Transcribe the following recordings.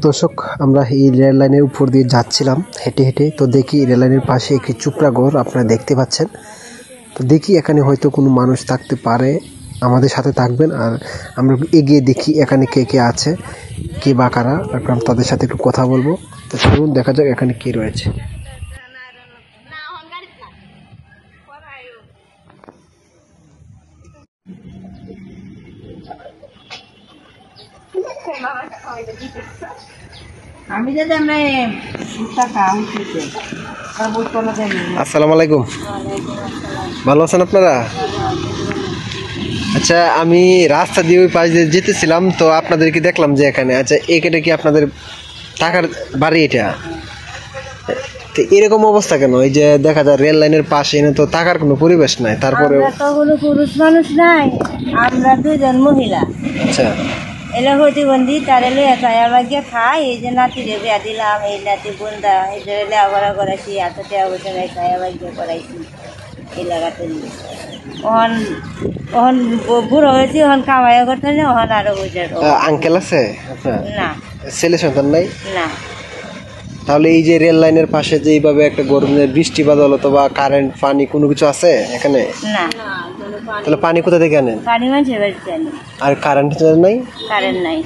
দর্শক, আমরা এই রেল লাইনের উপর দিয়ে যাচ্ছিলাম হেঁটে হেঁটে। তো দেখি রেল লাইনের পাশে একটি চুপড়া ঘর আপনারা দেখতে পাচ্ছেন। তো দেখি এখানে হয়তো কোনো মানুষ থাকতে পারে, আমাদের সাথে থাকবেন। আর আমরা এগিয়ে দেখি এখানে কে কে আছে, কে বা কারা, তারপর আমরা তাদের সাথে একটু কথা বলবো। তো চলুন দেখা যাক এখানে কে রয়েছে। আসসালামু আলাইকুম, ভালো আছেন আপনারা? আচ্ছা, আমি রাস্তা দিয়ে ওই পাশ দিয়ে যেতেছিলাম, তো আপনাদেরকে দেখলাম যে এখানে। আচ্ছা, এটা কি আপনাদের টাকার বাড়ি? এটা তো এরকম অবস্থা কেন? এই যে দেখা যায় রেল লাইনের পাশে, এনে তো থাকার কোনো পরিবেশ নাই। তারপরে কোনো পুরুষ মানুষ নাই, আমরা দুজন মহিলা। আচ্ছা, এলে প্রতিবন্ধী তার এলে লাগিয়ে খাই। এই যে নাতিরে বিয়া দিলাম, এই নাতি বোনদা এই যে লেখাপড়া করাইছি, এতটা অবস্থায় খায়া লাগিয়ে করাইছি এই লাগাতে নিয়ে। ওহন ওহন বুড়ো হয়েছি, ওহন কামাইয়া করতে না, ওহন আরো বুঝে। আঙ্কেল আছে আপনার? না, ছেলে সন্তান নাই? না। তাহলে এই যে রেল লাইনের পাশে যে এইভাবে একটা গরমের বৃষ্টি বাদল অথবা কারেন্ট পানি কোনো কিছু আছে এখানে? না। তাহলে পানি কোথা থেকে আনেন? পানি মানুষের বাড়িতে আনি। আর কারেন্ট নাই? কারেন্ট নাই।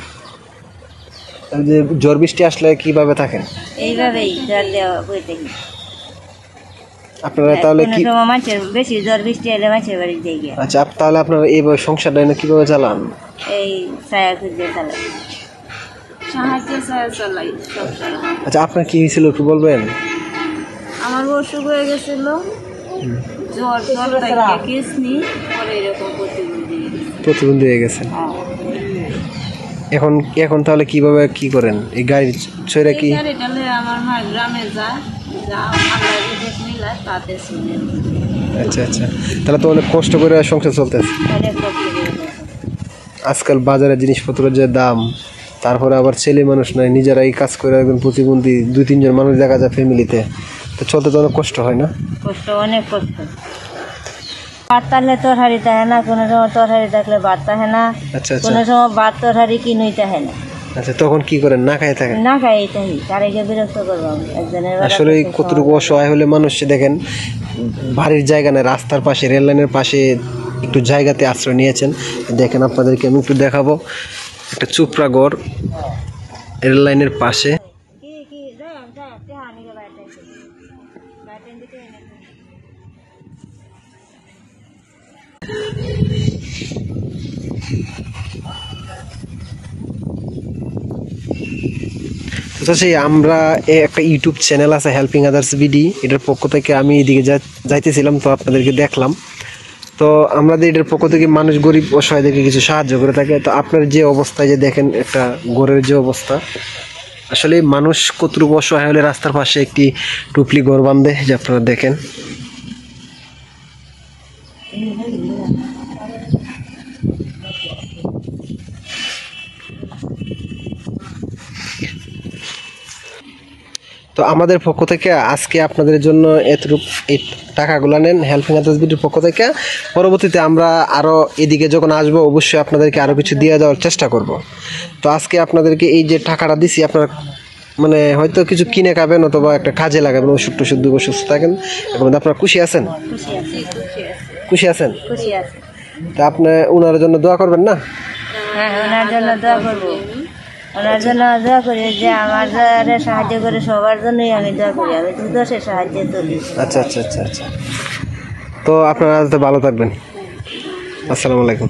যে ঝড় বৃষ্টি আসলে কিভাবে থাকেন? এইভাবেই জল দেওয়া বই থাকি আপনারা। তাহলে কি মানুষের বেশি জ্বর বৃষ্টি এলে মানুষের বাড়ি যাই গিয়ে। আচ্ছা, তাহলে আপনারা এইভাবে সংসারটা কিভাবে চালান? এই ছায়া খুঁজে চালাই, সাহায্যে ছায়া চালাই। আচ্ছা, আপনার কি হয়েছিল একটু বলবেন? আমার অসুখ হয়ে গেছিল, জ্বর কিসনি পরে এরকম প্রতিবন্ধী হয়ে গেছেন। এখন এখন তাহলে কিভাবে কি করেন? এই গাড়ি ছড়ে কি আমার মা গ্রামে যায়, আচ্ছা আচ্ছা, তাহলে তো অনেক কষ্ট করে সংসার চলতেছে। আজকাল বাজারে জিনিসপত্রের যে দাম, তারপরে আবার ছেলে মানুষ নাই, নিজেরাই কাজ করে, একজন প্রতিবন্ধী 2-3 জন মানুষ দেখা যায় ফ্যামিলিতে, তো চলতে তো অনেক কষ্ট হয় না? কষ্ট, অনেক কষ্ট। ভাত থাকলে তরকারি থাকে না, কোনো সময় তরকারি থাকলে ভাত থাকে না। আচ্ছা আচ্ছা, কোনো সময় ভাত তরকারি কিনুই থাকে না। আচ্ছা, তখন কি করেন? না খাই থাকেন? না খাই থাকি, তারাইকে বিরক্ত করবো একজনের। আসলে কতটুকু অসহায় হলে মানুষ, দেখেন বাড়ির জায়গা নেই, রাস্তার পাশে রেল লাইনের পাশে একটু জায়গাতে আশ্রয় নিয়েছেন। দেখেন আপনাদেরকে আমি একটু দেখাবো, একটা চুপড়া ঘর রেল লাইনের পাশে। আমরা একটা ইউটিউব চ্যানেল আছে হেল্পিং আদার্স বিডি, এটার পক্ষ থেকে আমি এদিকে যাইতেছিলাম, তো আপনাদেরকে দেখলাম। তো আমাদের এটার পক্ষ থেকে মানুষ গরিব অসহায়দেরকে কিছু সাহায্য করে থাকে। তো আপনার যে অবস্থায় যে দেখেন একটা ঘরের যে অবস্থা, আসলে মানুষ কতটুকু অসহায় হলে রাস্তার পাশে একটি টুপলি ঘর বাঁধে, যে আপনারা দেখেন। তো আমাদের পক্ষ থেকে আজকে আপনাদের জন্য এতটুকু এই টাকাগুলো নেন হেল্পিং আদার্স বিডির পক্ষ থেকে। পরবর্তীতে আমরা আরও এদিকে যখন আসবো, অবশ্যই আপনাদেরকে আরও কিছু দিয়ে দেওয়ার চেষ্টা করব। তো আজকে আপনাদেরকে এই যে টাকাটা দিছি, আপনারা মানে হয়তো কিছু কিনে খাবেন অথবা একটা কাজে লাগাবেন, ওষুধ টষুধ দিব, সুস্থ থাকেন। এবং আপনারা খুশি আছেন? খুশি আছেন? তা আপনি ওনার জন্য দোয়া করবেন না? হ্যাঁ, ওনার জন্য দোয়া করবো। ওনার জন্য দোয়া করি যে আমার যারা সাহায্য করে সবার জন্যই আমি দোয়া করি। আমি তো দোষের সাহায্যে চলি। আচ্ছা আচ্ছা আচ্ছা আচ্ছা, তো আপনারা ভালো থাকবেন। আসসালামু আলাইকুম।